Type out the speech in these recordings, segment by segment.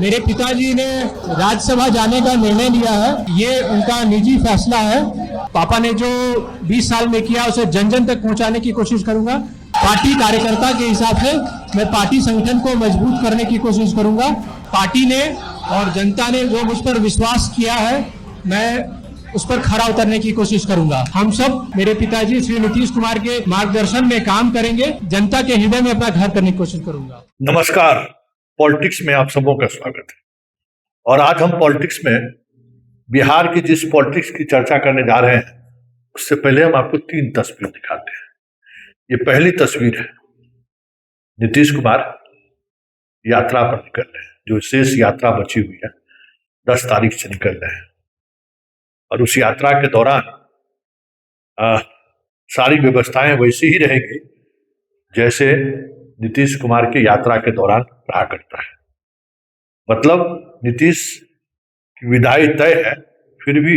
मेरे पिताजी ने राज्यसभा जाने का निर्णय लिया है, ये उनका निजी फैसला है। पापा ने जो 20 साल में किया उसे जन जन तक पहुंचाने की कोशिश करूंगा। पार्टी कार्यकर्ता के हिसाब से मैं पार्टी संगठन को मजबूत करने की कोशिश करूंगा। पार्टी ने और जनता ने जो मुझ पर विश्वास किया है, मैं उस पर खरा उतरने की कोशिश करूंगा। हम सब मेरे पिताजी श्री नीतीश कुमार के मार्गदर्शन में काम करेंगे। जनता के हृदय में अपना घर करने की कोशिश करूंगा। नमस्कार, पॉलिटिक्स में आप सबों का स्वागत है। और आज हम पॉलिटिक्स में बिहार की जिस पॉलिटिक्स की चर्चा करने जा रहे हैं, उससे पहले हम आपको 3 तस्वीर दिखाते हैं। ये पहली तस्वीर है, नीतीश कुमार यात्रा पर निकल रहे हैं। जो शेष यात्रा बची हुई है 10 तारीख से निकल रहे हैं, और उस यात्रा के दौरान सारी व्यवस्थाएं वैसी ही रहेगी जैसे नीतीश कुमार की यात्रा के दौरान रहा करता है। मतलब नीतीश की विदाई तय है, फिर भी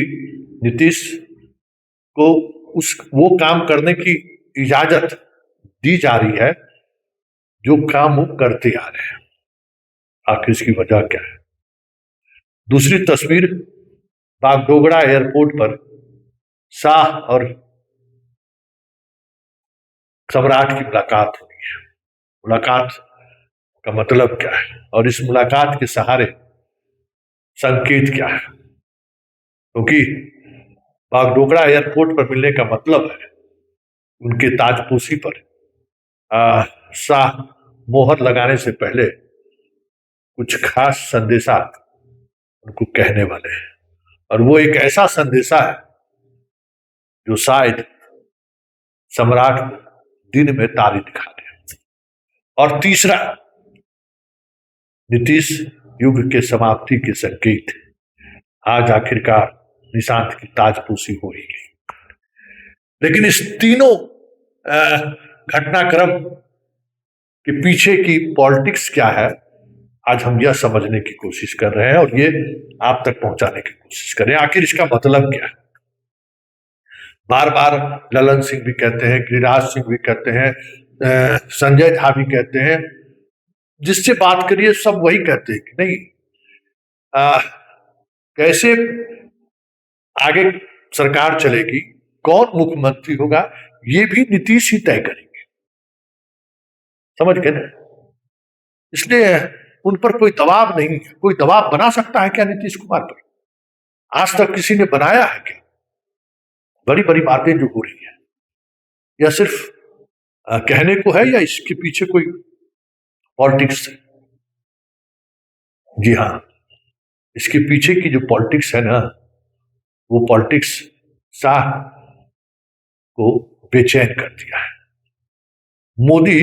नीतीश को वो काम करने की इजाजत दी जा रही है जो काम वो करते आ रहे हैं। आखिर इसकी वजह क्या है? दूसरी तस्वीर, बागडोगरा एयरपोर्ट पर शाह और सम्राट की मुलाकात हुई है। मुलाकात का मतलब क्या है और इस मुलाकात के सहारे संकेत क्या है? क्योंकि बागडोगरा एयरपोर्ट पर मिलने का मतलब है उनके ताजपोशी पर शाह मोहर लगाने से पहले कुछ खास संदेशा उनको कहने वाले हैं, और वो एक ऐसा संदेशा है जो शायद सम्राट दिन में तारी दिखा दे। और तीसरा, नीतीश युग के समाप्ति के संकेत। आज आखिरकार निशांत की ताजपोशी हो ही गई। लेकिन इस तीनों घटनाक्रम के पीछे की पॉलिटिक्स क्या है, आज हम यह समझने की कोशिश कर रहे हैं और ये आप तक पहुंचाने की कोशिश कर रहे हैं। आखिर इसका मतलब क्या है? बार बार ललन सिंह भी कहते हैं, गिरिराज सिंह भी कहते हैं, संजय झा भी कहते हैं, जिससे बात करिए सब वही कहते हैं कि नहीं, कैसे आगे सरकार चलेगी, कौन मुख्यमंत्री होगा, ये भी नीतीश ही तय करेंगे। समझ गए ना? इसलिए उन पर कोई दबाव नहीं है। कोई दबाव बना सकता है क्या नीतीश कुमार पर? आज तक किसी ने बनाया है क्या? बड़ी बड़ी बातें जो हो रही है, या सिर्फ कहने को है, या इसके पीछे कोई पॉलिटिक्स है? जी हाँ, इसके पीछे की जो पॉलिटिक्स है ना, वो पॉलिटिक्स शाह को बेचैन कर दिया है। मोदी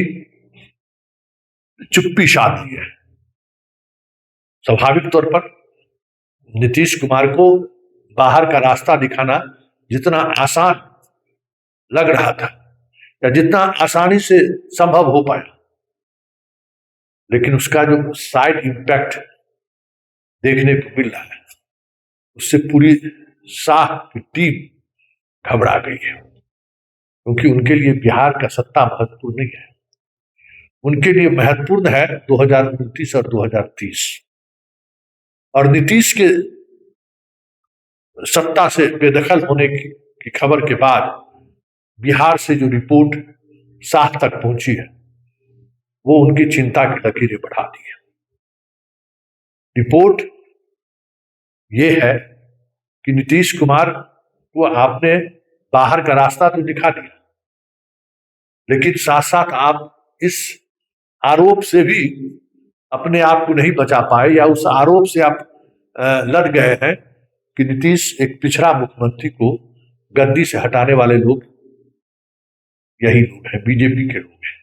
चुप्पी साध ली है। स्वाभाविक तौर पर नीतीश कुमार को बाहर का रास्ता दिखाना जितना आसान लग रहा था, या जितना आसानी से संभव हो पाया, लेकिन उसका जो साइड इम्पैक्ट देखने को मिल रहा है, उससे पूरी शाह की टीम घबरा गई है। क्योंकि उनके लिए बिहार का सत्ता महत्वपूर्ण नहीं है, उनके लिए महत्वपूर्ण है 2029 और 2030। और नीतीश के सत्ता से बेदखल होने की खबर के बाद बिहार से जो रिपोर्ट शाह तक पहुंची है, वो उनकी चिंता की लकीरें बढ़ा दी है। रिपोर्ट ये है कि नीतीश कुमार को आपने बाहर का रास्ता तो दिखा दिया, लेकिन साथ साथ आप इस आरोप से भी अपने आप को नहीं बचा पाए, या उस आरोप से आप लड़ गए हैं कि नीतीश एक पिछड़ा मुख्यमंत्री को गद्दी से हटाने वाले लोग यही लोग हैं, बीजेपी के लोग हैं।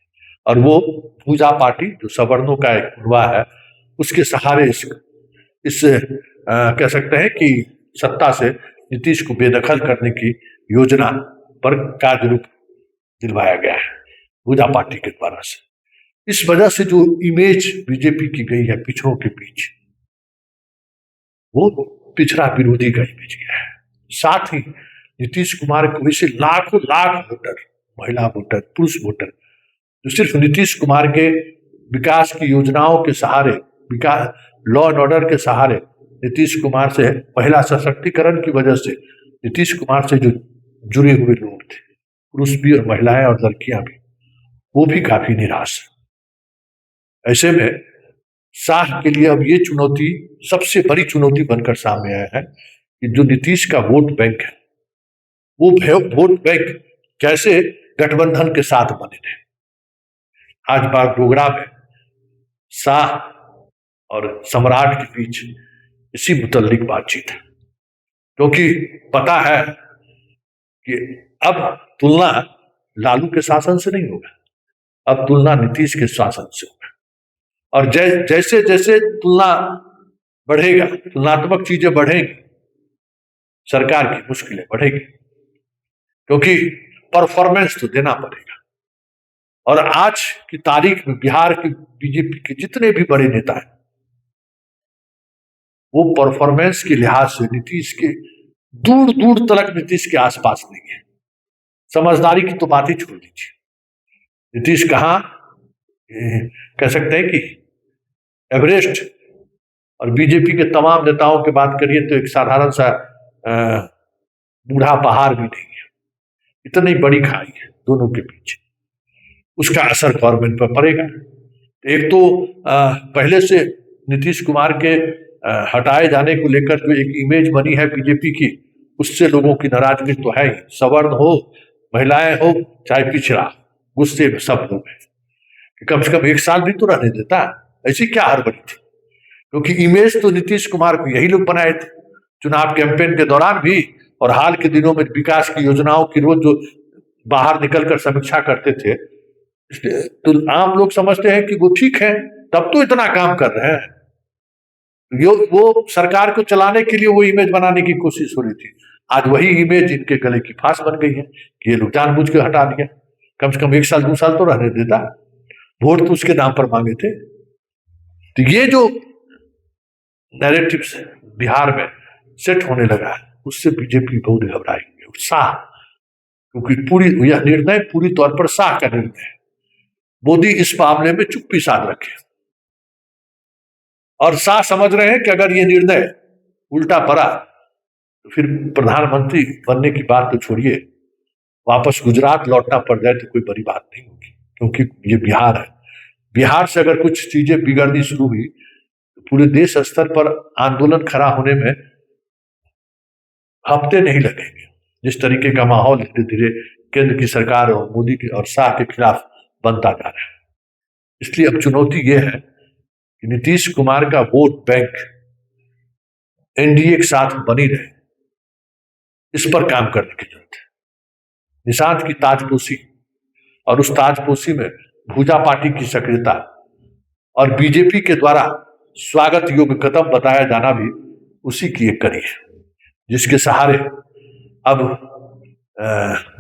और वो पूजा पार्टी जो सवर्णों का एक कुनबा है, उसके सहारे इस कह सकते हैं कि सत्ता से नीतीश को बेदखल करने की योजना पर कार्य रूप दिलवाया गया है पूजा पार्टी के द्वारा से। इस वजह से जो इमेज बीजेपी की गई है पिछड़ों के बीच, वो पिछड़ा विरोधी का इमेज गया है। साथ ही नीतीश कुमार को वैसे लाखों लाख वोटर, महिला वोटर, पुरुष वोटर, जो सिर्फ नीतीश कुमार के विकास की योजनाओं के सहारे विकास, लॉ एंड ऑर्डर के सहारे नीतीश कुमार से, महिला सशक्तिकरण की वजह से नीतीश कुमार से जो जुड़े हुए लोग थे, पुरुष भी और महिलाएं और लड़कियां भी, वो भी काफी निराश है। ऐसे में शाह के लिए अब ये चुनौती, सबसे बड़ी चुनौती बनकर सामने आया है कि जो नीतीश का वोट बैंक है, वो वोट बैंक कैसे गठबंधन के साथ बने रहे। आज बागडोगरा में शाह और सम्राट के बीच इसी मुतल्लिक बातचीत है, क्योंकि पता है कि अब तुलना लालू के शासन से नहीं होगा, अब तुलना नीतीश के शासन से होगा। और जैसे जैसे तुलना बढ़ेगा, तुलनात्मक चीजें बढ़ेंगी, सरकार की मुश्किलें बढ़ेगी, क्योंकि परफॉर्मेंस तो देना पड़ेगा। और आज की तारीख में बिहार के बीजेपी के जितने भी बड़े नेता हैं, वो परफॉर्मेंस के लिहाज से नीतीश के दूर दूर तक नीतीश के आसपास नहीं है। समझदारी की तो बात ही छोड़ दीजिए, नीतीश कहां कह सकते हैं कि एवरेस्ट, और बीजेपी के तमाम नेताओं की बात करिए तो एक साधारण सा बूढ़ा पहाड़ भी नहीं है, इतनी बड़ी खाई है दोनों के बीच। उसका असर गवर्नमेंट पर पड़ेगा। एक तो पहले से नीतीश कुमार के हटाए जाने को लेकर जो एक इमेज बनी है बीजेपी की, उससे लोगों की नाराजगी तो है ही। सवर्ण हो, महिलाएं हो, चाहे पिछड़ा, गुस्से में सब लोग हैं कि कम से कम 1 साल भी तो रहने देता। ऐसी क्या हड़बड़ी थी, क्योंकि इमेज तो नीतीश कुमार को यही लोग बनाए थे चुनाव कैंपेन के दौरान भी, और हाल के दिनों में विकास की योजनाओं की रोज जो बाहर निकलकर समीक्षा करते थे। तो आम लोग समझते हैं कि वो ठीक है, तब तो इतना काम कर रहे हैं। वो सरकार को चलाने के लिए वो इमेज बनाने की कोशिश हो रही थी। आज वही इमेज इनके गले की फांस बन गई है कि ये लोग जानबूझ के हटा दिया। कम से कम 1 साल 2 साल तो रहने देता, वोट तो उसके नाम पर मांगे थे। तो ये जो नैरेटिव बिहार में सेट होने लगा है, उससे बीजेपी बहुत घबराई है। शाह, क्योंकि यह निर्णय पूरी तौर पर शाह का निर्णय है। मोदी इस मामले में चुप्पी साध रखे, और शाह समझ रहे हैं कि अगर ये निर्णय उल्टा पड़ा तो फिर प्रधानमंत्री बनने की बात तो छोड़िए, वापस गुजरात लौटना पड़ जाए तो कोई बड़ी बात नहीं होगी, क्योंकि ये बिहार है। बिहार से अगर कुछ चीजें बिगड़नी शुरू हुई तो पूरे देश स्तर पर आंदोलन खड़ा होने में हफ्ते नहीं लगेंगे। जिस तरीके का माहौल धीरे धीरे केंद्र की सरकार और मोदी के और शाह के खिलाफ बनता जा रहा है। इसलिए अब चुनौती यह है कि नीतीश कुमार का वोट बैंक एनडीए के साथ बनी रहे, इस पर काम करने की जरूरत है। निशांत की ताजपोशी, और उस ताजपोशी में भूजा पार्टी की सक्रियता और बीजेपी के द्वारा स्वागत योग्य कदम बताया जाना भी उसी की एक कड़ी है, जिसके सहारे अब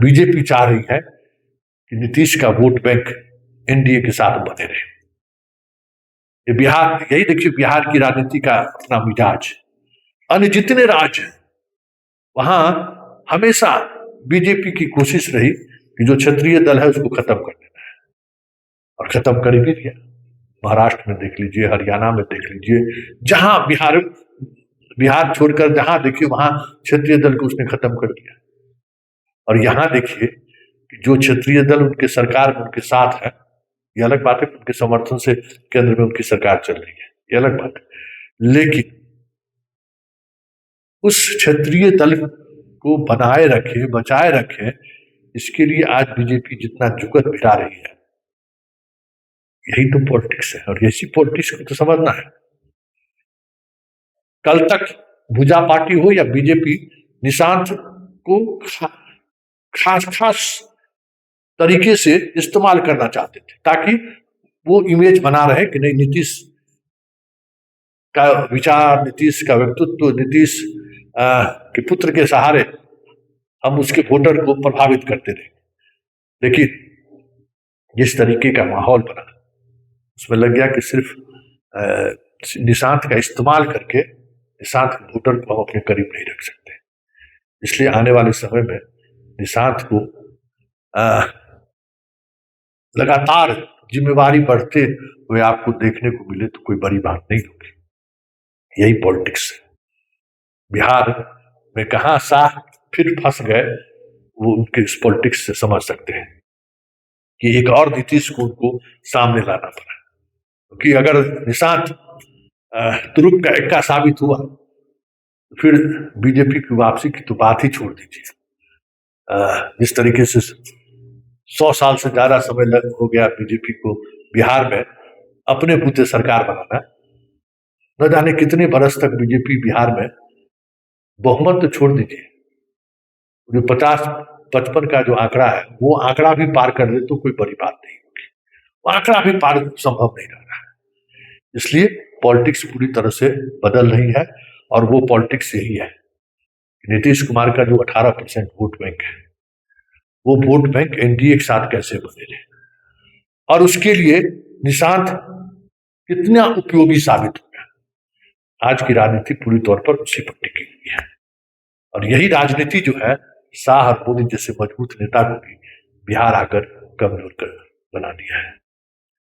बीजेपी चाह रही है कि नीतीश का वोट बैंक एनडीए के साथ बने रहे। ये बिहार, यही देखिए बिहार की राजनीति का अपना मिजाज। अन्य जितने राज्य हैं वहां हमेशा बीजेपी की कोशिश रही कि जो क्षत्रिय दल है उसको खत्म कर देना है, और खत्म कर भी दिया। महाराष्ट्र में देख लीजिए, हरियाणा में देख लीजिए, जहां बिहार छोड़कर जहां देखिए वहां क्षेत्रीय दल को उसने खत्म कर दिया। और यहां देखिए कि जो क्षेत्रीय दल उनके सरकार में उनके साथ है, ये अलग बात है, उनके समर्थन से केंद्र में उनकी सरकार चल रही है, ये अलग बात है। लेकिन उस क्षेत्रीय दल को बनाए रखे, बचाए रखे, इसके लिए आज बीजेपी जितना जुगत भिड़ा रही है, यही तो पॉलिटिक्स है। और इसी पॉलिटिक्स को तो समझना है। कल तक भुजा पार्टी हो या बीजेपी, निशांत को खास तरीके से इस्तेमाल करना चाहते थे, ताकि वो इमेज बना रहे कि नहीं, नीतीश का विचार, नीतीश का व्यक्तित्व, नीतीश के पुत्र के सहारे हम उसके वोटर को प्रभावित करते रहे। लेकिन जिस तरीके का माहौल बना, उसमें लग गया कि सिर्फ निशांत का इस्तेमाल करके निशांत के वोटर को हम अपने करीब नहीं रख सकते। इसलिए आने वाले समय में निशांत को लगातार जिम्मेवारी बढ़ते हुए आपको देखने को मिले तो कोई बड़ी बात नहीं होगी। यही पॉलिटिक्स है। बिहार में कहां शाह फिर फंस गए, वो उनके इस पॉलिटिक्स से समझ सकते हैं कि एक और नीतीश को उनको सामने लाना पड़ा, क्योंकि अगर निशांत तुरुप का इक्का साबित हुआ तो फिर बीजेपी की वापसी की तो बात ही छोड़ दीजिए। जिस तरीके से 100 साल से ज्यादा समय लग हो गया बीजेपी को बिहार में अपने बूते सरकार बनाना, न जाने कितने बरस तक बीजेपी बिहार में बहुमत तो छोड़ दीजिए, जो 50-55 का जो आंकड़ा है वो आंकड़ा भी पार कर ले तो कोई बड़ी बात नहीं होगी। वो आंकड़ा भी पार संभव नहीं रह रहा है। इसलिए पॉलिटिक्स पूरी तरह से बदल रही है, और वो पॉलिटिक्स यही है। नीतीश कुमार का जो 18% वोट बैंक है, वो वोट बैंक एनडीए के साथ कैसे बदले, और उसके लिए निशांत कितना उपयोगी साबित होगा। आज की राजनीति पूरी तौर पर उसी पर टिकी हुई है, और यही राजनीति जो है शाह और मोदी जैसे मजबूत नेता को भी बिहार आकर कमजोर कर बना दिया है।